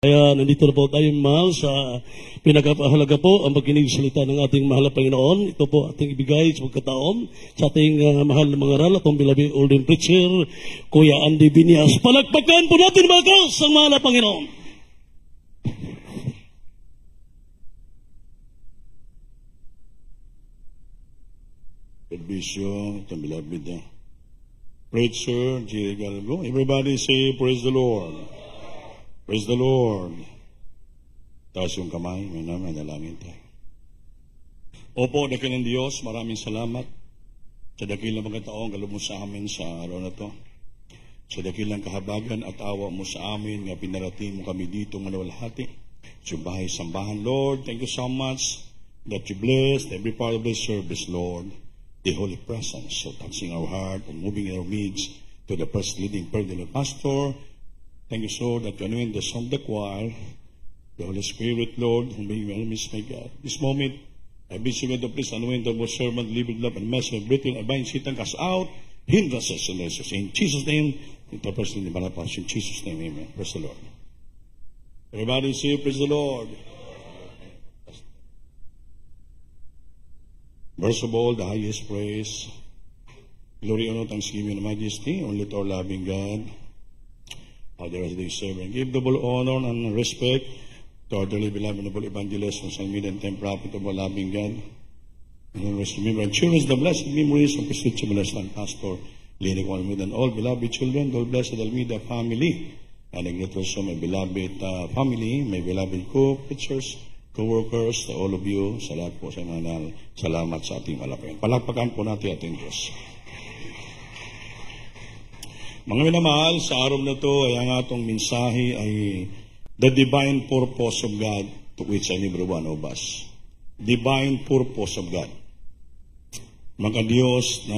Kaya nandito na po tayo, mahal, sa pinakapahalaga po ang pagkinig salita ng ating mahal na Panginoon. Ito po ating ibigay sa pagkataon sa ating mahal na mga aral, atong beloved older preacher, Kuya Andy Binias. Palakpakan po natin mga kaos ang mahal na Panginoon. God bless you, atong beloved preacher, J. Galgo. Everybody say, praise the Lord. Praise the Lord. Taas yung kamay, may naman, dalangin tayo. Opo, dakilang Diyos, maraming salamat sa dakilang mga taong galub mo sa amin sa araw na to. Sa dakilang kahabagan at awa mo sa amin, nga pinarating mo kami dito ng nawalhati. Sa bahay sambahan, Lord, thank you so much that you blessed every part of this service, Lord. The Holy Presence, so touching our heart and moving in our midst to the first leading prayer of the pastor. Thank you, so that you anoint the song of the choir, the Holy Spirit, Lord, whom may miss, my God. This moment, I beseech you, to please anoint our servant, living love, and mercy, and breathing, and bind Satan, cast out hindrances and resistance. In Jesus' name, in the first leading prayer, in Jesus' name, amen. Praise the Lord. Everybody say, praise the Lord. First of all, the highest praise, glory, honor, thanksgiving, and majesty, only to our loving God. Other as they serve and give double honor and respect to our dearly beloved noble evangelist from St. Midan and prophet of our loving God. And always remember and cherish the blessed memories of His rich and Pastor Lenny Almeida and all beloved children, all blessed Almeida family, and I greet also my beloved family, my beloved co-preachers, co-workers, all of you, sa lahat po sa manal, salamat sa ating malapit. Palakpakan po natin ating Diyos. Mga minamahal, sa araw na ito ay ang atong mensahe ay the divine purpose of God to which every one of us. Divine purpose of God. Mga Diyos na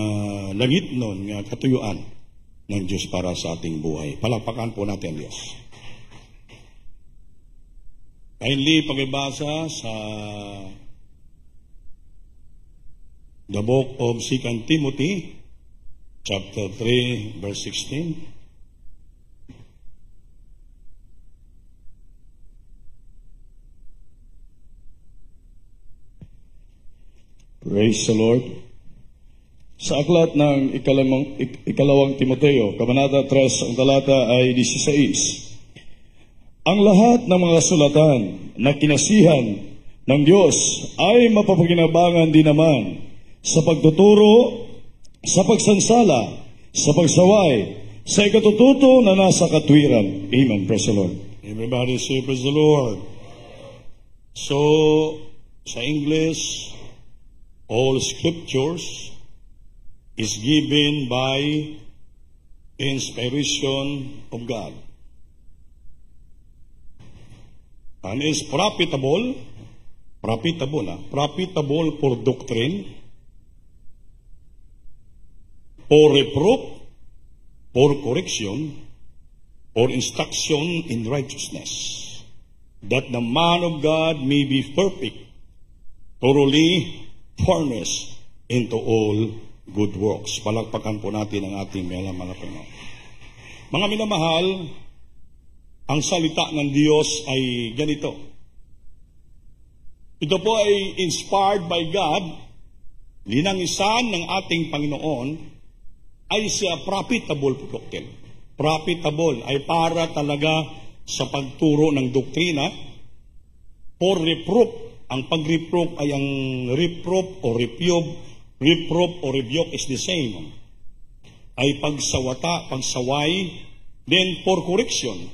langit nun nga katuyuan ng Diyos para sa ating buhay. Palakpakan po natin ang Diyos. Kindly pagibasa sa the book of 2 Timothy, chapter 3, verse 16. Praise the Lord. Sa aklat ng ikalawang Timoteo, Kabanata 3, ang talata ay 16. Ang lahat ng mga sulatan na kinasihan ng Diyos ay mapapakinabangan din naman sa pagtuturo, sa pagsansala, sa pagsaway, sa ikatututo na nasa katwiran. Amen. Praise the Lord. Everybody say, praise the Lord. So, sa English, all scriptures is given by inspiration of God. And is profitable for doctrine, for reproof, for correction, for instruction in righteousness, that the man of God may be perfect, thoroughly furnished into all good works. Palakpakan po natin ang ating mga Panginoon. Mga minamahal, ang salita ng Diyos ay ganito. Ito po ay inspired by God, linangisan ng ating Panginoon, ay siya profitable po. Profitable ay para talaga sa pagturo ng doktrina. For reproof, ang pag-reproof ay ang reproof o rebuke is the same. Ay pagsawata, pagsaway. Then for correction,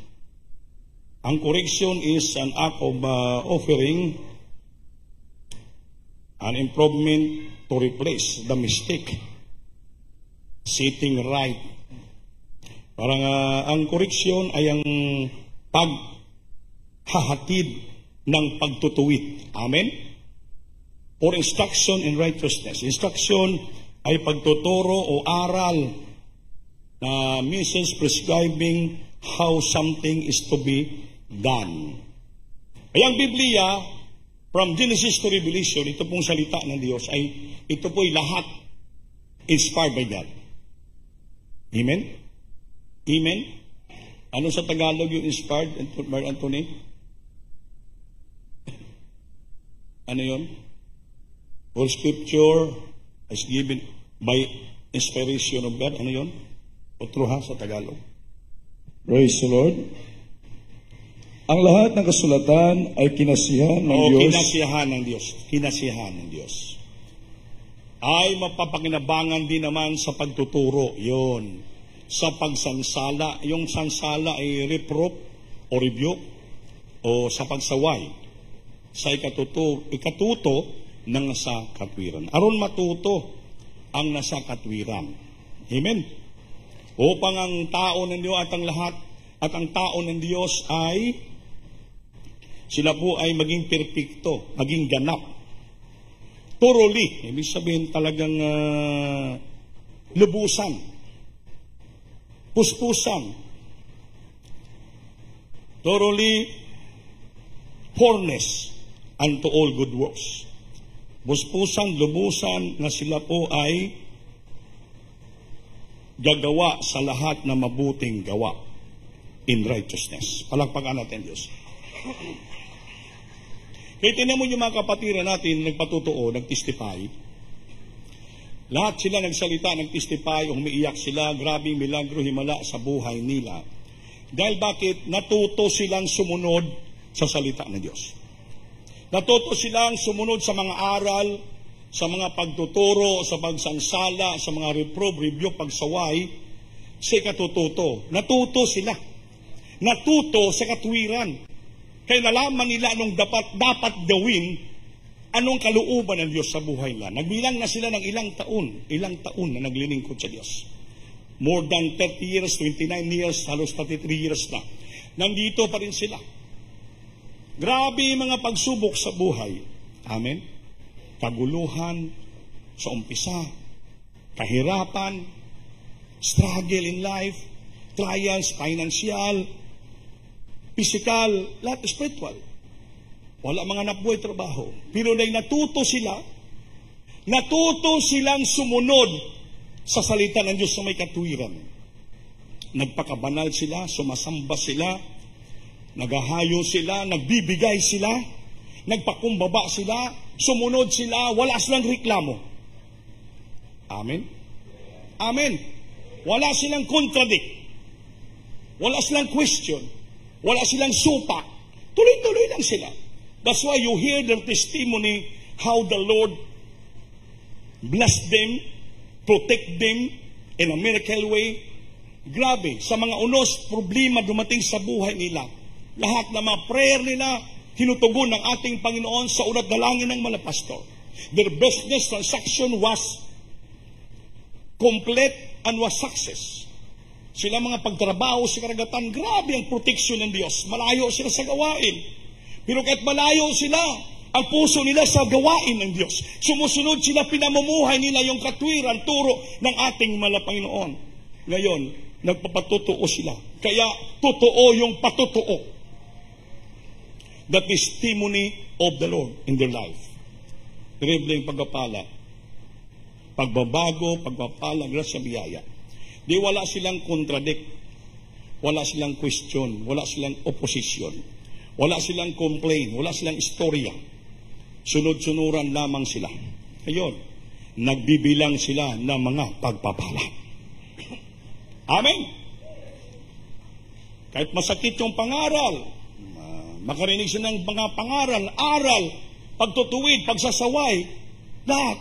ang correction is an act of offering an improvement to replace the mistake. Setting right. Parang ang correction ay ang paghahatid ng pagtutuwid. Amen? For instruction in righteousness. Instruction ay pagtuturo o aral na means prescribing how something is to be done. Ay ang Biblia, from Genesis to Revelation, ito pong salita ng Diyos ay ito po'y lahat inspired by God. Amen? Amen? Ano sa Tagalog yung inspired, Mark Anthony? Ano yun? All scripture is given by inspiration of God. Ano yun? Utruha sa Tagalog. Praise the Lord. Ang lahat ng kasulatan ay kinasihan ng Diyos. Kinasiyahan ng Diyos. Kinasiyahan ng Diyos. Ay mapapakinabangan din naman sa pagtuturo. Yun. Sa pagsansala. Yung sansala ay reproof o rebuke o sa pagsaway. Sa ikatuto ng nasa katwiran. Aron matuto ang nasa katwiran. Amen. Upang ang tao ng Diyos at ang lahat at ang tao ng Diyos ay sila po ay maging perpekto, maging ganap. Thoroughly, ibig sabihin talagang lubusan, puspusan, thoroughly furnace unto all good works. Puspusan, lubusan na sila po ay gagawa sa lahat na mabuting gawa in righteousness. Palakpakan natin Diyos. Kaya tinan mo yung mga kapatiran natin, nagpatutuo, nagtestify. Lahat sila nagsalita, nagtestify, umiiyak sila, grabing milagro, himala sa buhay nila. Dahil bakit? Natuto silang sumunod sa salita ng Diyos. Natuto silang sumunod sa mga aral, sa mga pagtuturo, sa pagsansala, sa mga reproof, review, pagsaway, sa ikatututo. Natuto sila. Natuto sa katwiran. Kaya nalaman nila anong dapat gawin, anong kalooban ng Diyos sa buhay nila. Nagbilang na sila ng ilang taon na naglilingkod sa Diyos. More than 30 years, 29 years, halos 33 years na. Nandito pa rin sila. Grabe mga pagsubok sa buhay. Amen. Kaguluhan sa umpisa, kahirapan, struggle in life, trials, financial, physical, lahat spiritual. Wala mga nabuhay trabaho. Pero natuto silang sumunod sa salita ng Diyos sa may katwiran. Nagpakabanal sila, sumasamba sila, nagahayo sila, nagbibigay sila, nagpakumbaba sila, sumunod sila, wala silang reklamo. Amen? Amen. Wala silang contradict. Wala silang question. Wala silang supa. Tuloy-tuloy lang sila. That's why you hear their testimony how the Lord blessed them, protect them in a miracle way. Grabe, sa mga unos, problema dumating sa buhay nila. Lahat ng mga prayer nila, tinutugon ng ating Panginoon sa ulat dalangin ng mga pastor. Their business transaction was complete and was success. Sila mga pagtrabaho sa karagatan, grabe ang proteksyon ng Diyos. Malayo sila sa gawain. Pero kahit malayo sila, ang puso nila sa gawain ng Diyos. Sumusunod sila, pinamumuhay nila yung katwiran, turo ng ating Panginoon. Ngayon, nagpapatutuo sila. Kaya, totoo yung patutuo. The testimony of the Lord in their life. Terrible pagpapala. Pagbabago, pagpapala, grasya, biyaya. Di wala silang contradict, wala silang question, wala silang opposition, wala silang complain, wala silang istorya. Sunod-sunuran lamang sila. Ayun, nagbibilang sila ng mga pagpapala. Amen? Kahit masakit yung pangaral, makarinig sila ng mga pangaral, aral, pagtutuwid, pagsasaway, lahat,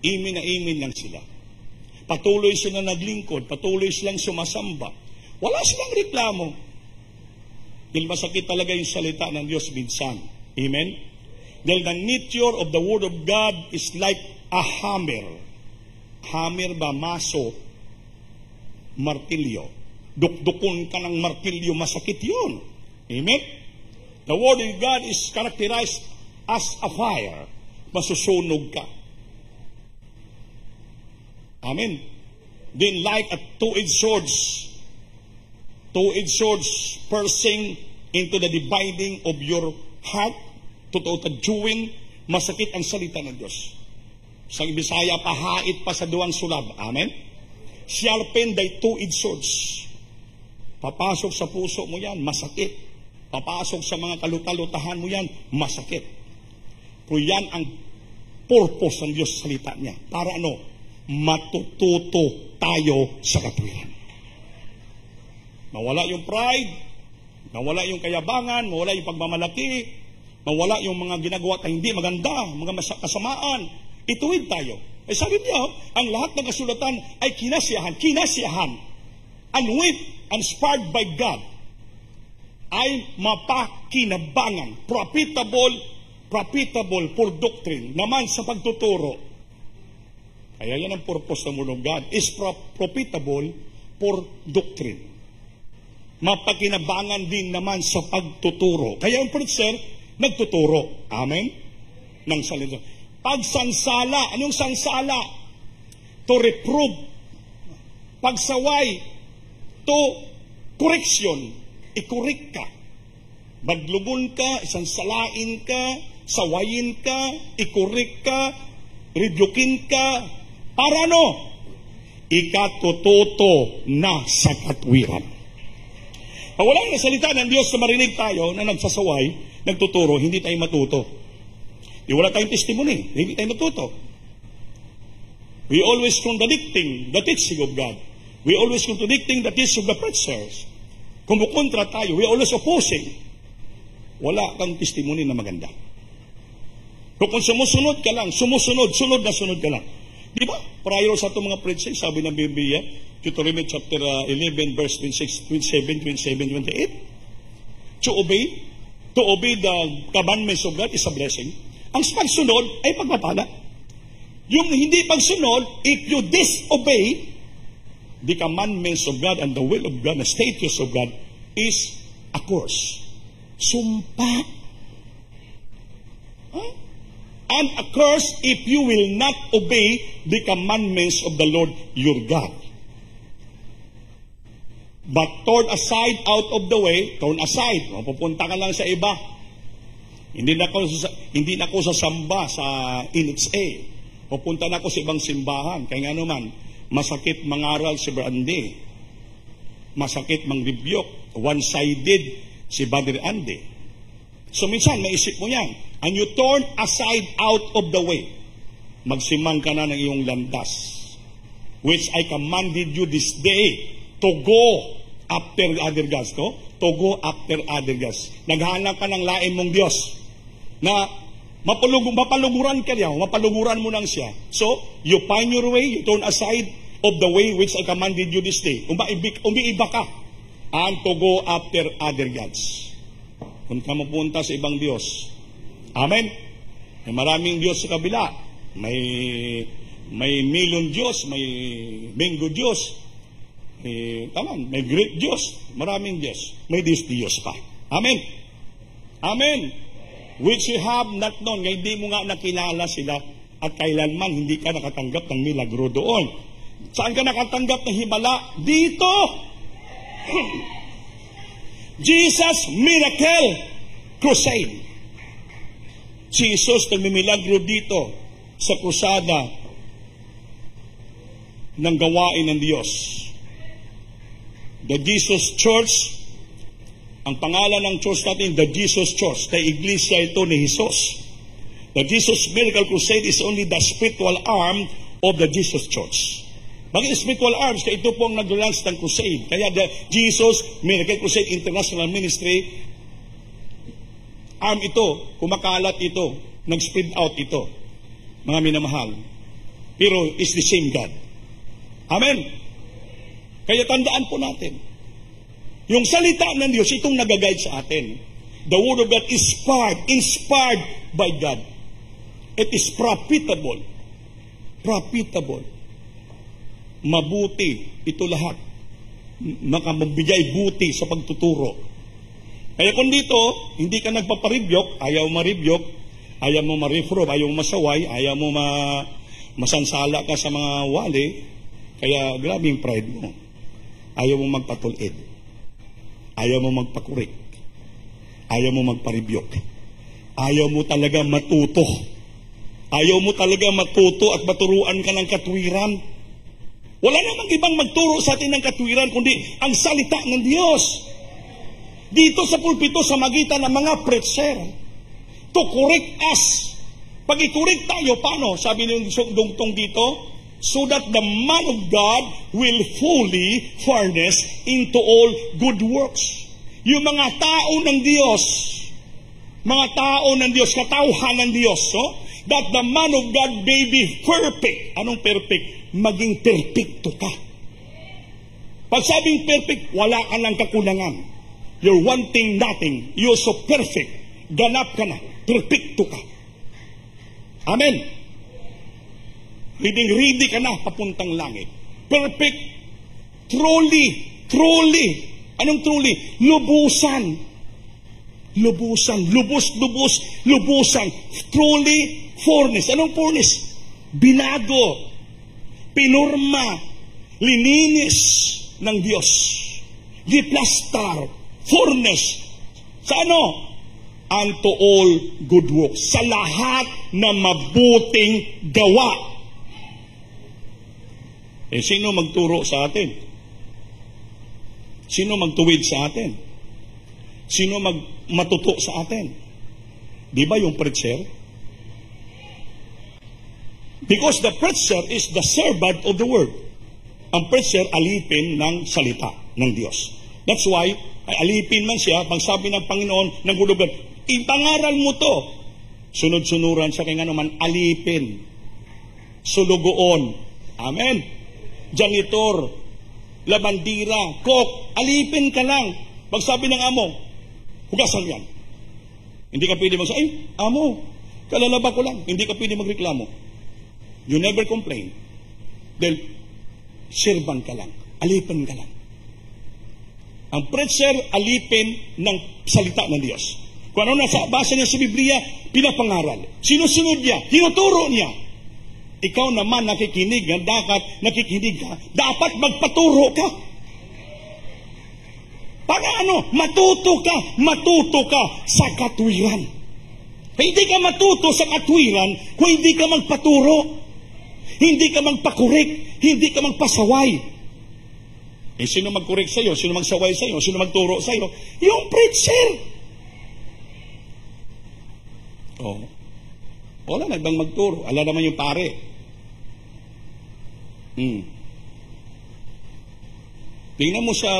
imin na imin lang sila. Patuloy sila naglingkod, patuloy silang sumasamba. Wala silang reklamo. Dahil masakit talaga yung salita ng Diyos minsan. Amen? Dahil the nature of the Word of God is like a hammer. Hammer ba? Maso. Martilyo. Dukdukon ka ng martilyo, masakit yun. Amen? The Word of God is characterized as a fire. Masusunog ka. Amen. Then like a two-edged swords piercing into the dividing of your heart, totoo tadyuin, masakit ang salita ng Diyos. Sa Bisaya, pahait pa sa duwang sulab. Amen. Sharpened by two-edged swords. Papasok sa puso mo yan, masakit. Papasok sa mga kalutalutahan mo yan, masakit. Pero yan ang purpose ng Diyos sa salita niya. Para ano? Matututo tayo sa katwiran. Mawala yung pride, mawala yung kayabangan, mawala yung pagmamalaki, mawala yung mga ginagawa tayong hindi maganda, mga kasamaan. Ituwid tayo. Sabi niya, ang lahat ng kasulatan ay kinasiyahan, unwit, inspired by God, ay mapakinabangan, profitable for doctrine, naman sa pagtuturo. Kaya yan ang purpose ng Word of God, is profitable for doctrine. Mapakinabangan din naman sa pagtuturo. Kaya ang preacher, nagtuturo. Amen? Nang salita. Pagsansala. Anong sansala? To reprove. Pagsaway. To correction. I-correct ka. Badlugon ka, isansalain ka, sawayin ka, i-correct ka, rebukin ka. Para ano? Ikatututo na sa katwiran. Pag walang nasalita ng Diyos na marinig tayo na nagsasaway, nagtuturo, hindi tayo matuto. Di wala tayong testimony, hindi tayo matuto. We always contradicting the teaching of God. We always contradicting the teaching of the preachers. Kumukontra tayo, we always opposing. Wala kang testimony na maganda. Kung sumusunod ka lang, sunod ka lang. Di ba? Prior sa itong mga preachers, sabi ng Biblia, Deuteronomy chapter 11, verse 26, 27, 28. To obey the commandments of God is a blessing. Ang pagsunod ay pagpapala. Yung hindi pagsunod, if you disobey the commandments of God and the will of God, the statutes of God, is a curse. Sumpa. Huh? And a curse if you will not obey the commandments of the Lord your God. But turn aside out of the way, turn aside. Pupunta ka lang sa iba. Hindi na ako sasamba sa NHA. Pupunta na ako sa ibang simbahan. Kaya nga naman, masakit mangaral si Brandy. Masakit mang-rebuke. One-sided si Brother Andy. So minsan, maisip mo yan. And you turn aside out of the way. Magsimang ka na ng iyong landas. Which I commanded you this day to go after other gods, no? To go after other gods. Naghanap ka ng lain mong Diyos na mapaluguran ka niya, mapaluguran mo nang siya. So, you find your way, you turn aside of the way which I commanded you this day. Umiiba ka and to go after other gods. Kung ka mapunta sa ibang Diyos. Amen? May maraming Diyos sa kabila. May million Diyos, may bingo Diyos. May great Diyos, maraming Diyos, may Diyos pa. Amen. Amen. Which you have not known, hindi mo nga nakilala sila at kailanman hindi ka nakatanggap ng milagro doon. Saan ka nakatanggap ng himala? Dito! Jesus Miracle Crusade. Jesus nagmimilagro dito sa krusada ng gawain ng Diyos. The Jesus Church, ang pangalan ng church natin, The Jesus Church, the iglesia ito ni Jesus. The Jesus Miracle Crusade is only the spiritual arm of the Jesus Church. Bakit spiritual arms? Kaya ito po ang nag-launch ng crusade. Kaya the Jesus Miracle Crusade International Ministry, arm ito, kumakalat ito, nag-spread out ito, mga minamahal. Pero it's the same God. Amen. Kaya tandaan po natin, yung salita ng Diyos, itong nag-guide sa atin. The Word of God is inspired by God. It is profitable. Mabuti. Ito lahat. Makamabigay buti sa pagtuturo. Kaya kung dito, hindi ka nagpaparebuke, ayaw ma-rebuke, ayaw mo ma-reprove, ayaw mo masaway, ayaw mo masansala ka sa mga wali, kaya grabe yung pride mo. Ayaw mo magpatulid. Ayaw mo magpakurik. Ayaw mo magparebuke. Ayaw mo talaga matuto. Ayaw mo talaga matuto at maturuan ka ng katwiran. Wala namang ibang magturo sa atin ng katwiran, kundi ang salita ng Diyos. Dito sa pulpito, sa magitan ng mga preacher, to correct us. Pag i-correct tayo, paano? Sabi ng dungtong dito, so that the man of God will fully furnish into all good works. Yung mga tao ng Diyos, katauhan ng Diyos, that the man of God may be perfect. Anong perfect? Maging perfecto ka. Pag sabing perfect, wala ka ng kakulangan. You're wanting nothing. You're so perfect. Ganap ka na. Perfecto ka. Amen. Ready ka na papuntang langit. Perfect. Truly. Anong truly? Lubusan. Truly furnace. Anong furnace? Binago. Pinurma. Lininis ng Diyos. Giplastar. Furnace. Sa ano? Unto all good works. Sa lahat na mabuting gawa. Sino magturo sa atin? Sino magtuwid sa atin? Sino matuto sa atin? Di ba yung preacher? Because the preacher is the servant of the word. Ang preacher alipin ng salita ng Diyos. That's why, alipin man siya, pag sabi ng Panginoon ng hulugan, ipangaral mo to. Sunod-sunuran siya kaya nga naman, alipin. Sulugoon. Amen. Janitor, labandira, cook, alipin ka lang. Pag sabi ng amo, hugasan yan. Hindi ka pwede magsabi, ay, amo, kalalaba ko lang. Hindi ka pwede magreklamo. You never complain. Dahil, serban ka lang. Alipin ka lang. Ang preacher, alipin ng salita ng Diyos. Kung ano nasa basa niya sa Biblia, pinapangaral. Sinusunod niya, tinuturo niya. Ikaw naman nakikinig ka, dapat magpaturo ka. Para ano? Matuto ka sa katwiran. Hindi ka matuto sa katwiran kung hindi ka magpaturo. Hindi ka magpakorek, hindi ka magpasaway. Sino magkorek sa'yo? Sino magsaway sa'yo? Sino magturo sa'yo? Yung preacher. Wala na ibang magturo. Ala naman yung pare. Tingnan mo sa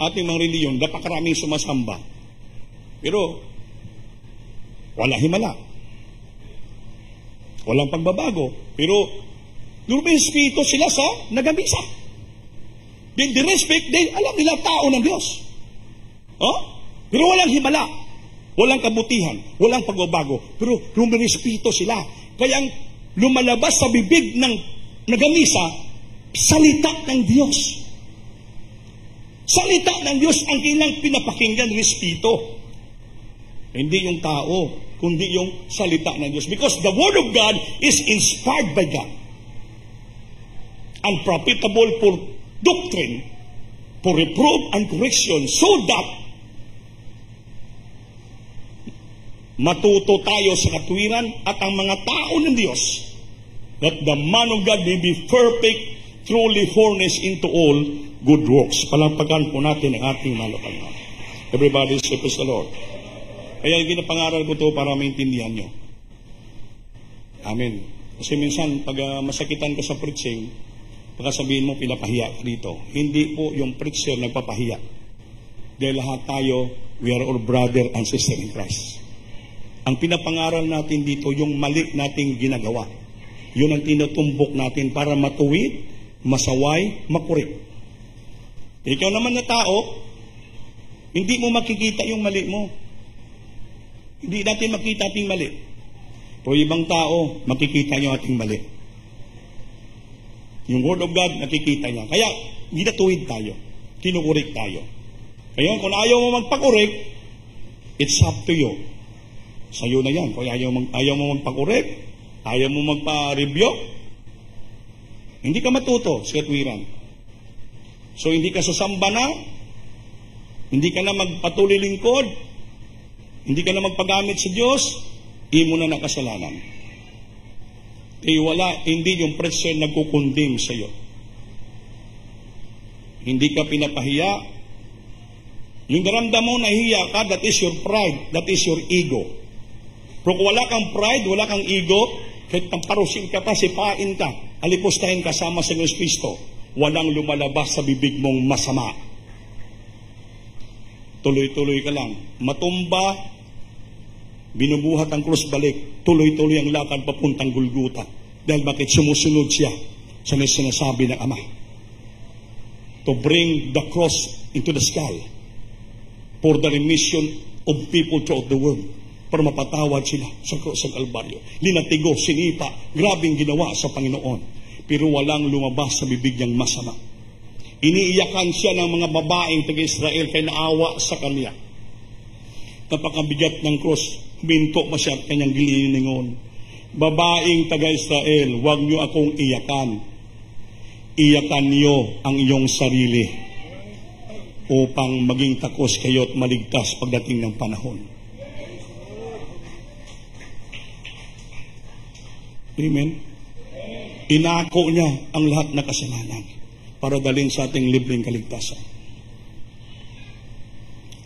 ating mga reliyon, napakaraming sumasamba. Pero, wala himala. Walang pagbabago. Pero, lumang espiritu sila sa nagamisa. They respect, alam nila tao ng Diyos. Pero walang himala. Walang kabutihan. Walang pagbabago. Pero, lumang espiritu sila. Kaya, lumalabas sa bibig ng nagamisa, salita ng Diyos. Salita ng Diyos ang kailang pinapakinggan, respito. Hindi yung tao, kundi yung salita ng Diyos. Because the Word of God is inspired by God. And profitable for doctrine, for reproof and correction, so that matuto tayo sa katwiran at ang mga tao ng Diyos, that the man of God may be perfect, truly furnished into all good works. Palampagan po natin ang ating mahal na Panginoon. Everybody say, praise the Lord. Kaya ginapangaral ko to para maintindihan nyo. Amen. Kasi minsan, pag masakitan ka sa preaching, pagkasabihin mo, pinapahiya ka dito. Hindi po yung preacher nagpapahiya. Dahil lahat tayo, we are all brother and sister in Christ. Ang pinapangaral natin dito, yung mali nating ginagawa. Yun ang tinutumbok natin para matuwid, masaway, makurik. Ikaw naman na tao, hindi mo makikita yung mali mo. Hindi natin makita ating mali. Pero ibang tao, makikita nyo ating mali. Yung Word of God, nakikita niya. Kaya, ginatuwid tayo. Kinukurik tayo. Kaya kung ayaw mo magpakurik, it's up to you. Sa'yo na yan. Kung ayaw mo magpakurik, ayaw mo magpa-review, hindi ka matuto sa katwiran. So, hindi ka sasamba na, hindi ka na magpatuloy lingkod, hindi ka na magpagamit sa Diyos, imo na nakasalanan. Kaya hindi yung preacher nagkukundim sa iyo. Hindi ka pinapahiya. Yung naramdam mo nahiya ka, that is your pride, that is your ego. Pero kung wala kang pride, wala kang ego, kahit pamparusin ka pa, sipain ka, alipustahin kasama sa Diyos Kristo, walang lumalabas sa bibig mong masama. Tuloy-tuloy ka lang. Matumba, binubuhat ang krus balik, tuloy-tuloy ang lakad papuntang Golgota. Dahil bakit sumusunod siya sa sinasabi ng Ama. To bring the cross into the sky for the remission of people throughout the world. Para mapatawad sila sa Kalbaryo. Linatigo, sinipa, grabing ginawa sa Panginoon. Pero walang lumabas sa bibig niyang masama. Iniiyakan siya ng mga babaeng taga-Israel kaya naawa sa kanya. Napakabigat ng cross, minto pa siya at kanyang giliningon. Babaeng taga-Israel, huwag niyo akong iyakan. Iyakan niyo ang iyong sarili upang maging takos kayo at maligtas pagdating ng panahon. Amen? Inako niya ang lahat na kasalanan para dalhin sa ating libreng kaligtasan.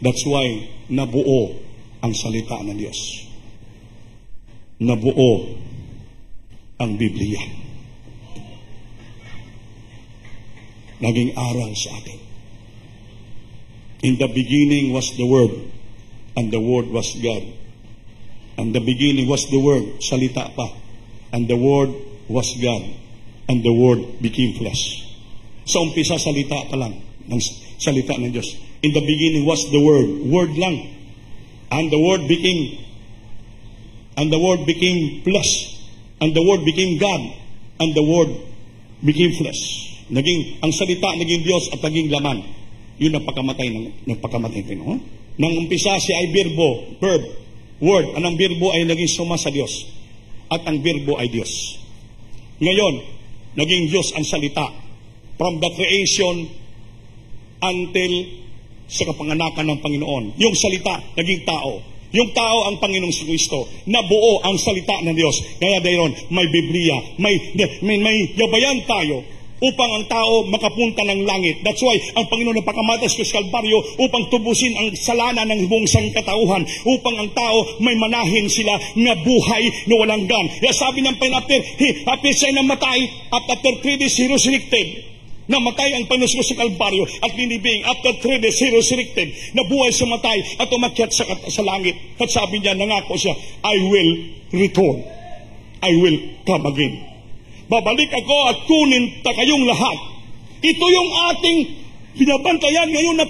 That's why nabuo ang salita ng Diyos. Nabuo ang Biblia. Naging aral sa atin. In the beginning was the Word, and the Word was God. And the beginning was the Word, salita pa. And the Word was God, and the Word became flesh. Sa umpisa, salita pa lang ng salita ng Diyos. In the beginning was the Word, Word lang. And the Word became flesh. And the Word became God, and the Word became flesh. Ang salita naging Diyos at naging laman. Yun ang pagkamatay ng Panginoon. Nang umpisa siya ay verb, word. Ang verbo ay naging suma sa Diyos. At ang verbo ay Diyos. Ngayon, naging Diyos ang salita. From the creation until sa kapanganakan ng Panginoon. Yung salita, naging tao. Yung tao ang Panginoong Kristo. Nabuo ang salita ng Diyos. Kaya dahil may Biblia, may yabayan tayo upang ang tao makapunta ng langit. That's why ang Panginoon napakamatay sa Kalbaryo upang tubusin ang salanan ng buong sangkatauhan, upang ang tao may manahin sila na buhay na walang gan. Kaya sabi ng Panginoon, after siya namatay, after 3 days he resurrected. Namatay ang Panginoon sa Kalbaryo at binibing. After 3 days he resurrected. Nabuhay sa matay at umakyat sa langit. At sabi niya, nangako siya, I will return. I will come again. Babalik ako at kunin ta kayong lahat. Ito yung ating binabantayan ngayon na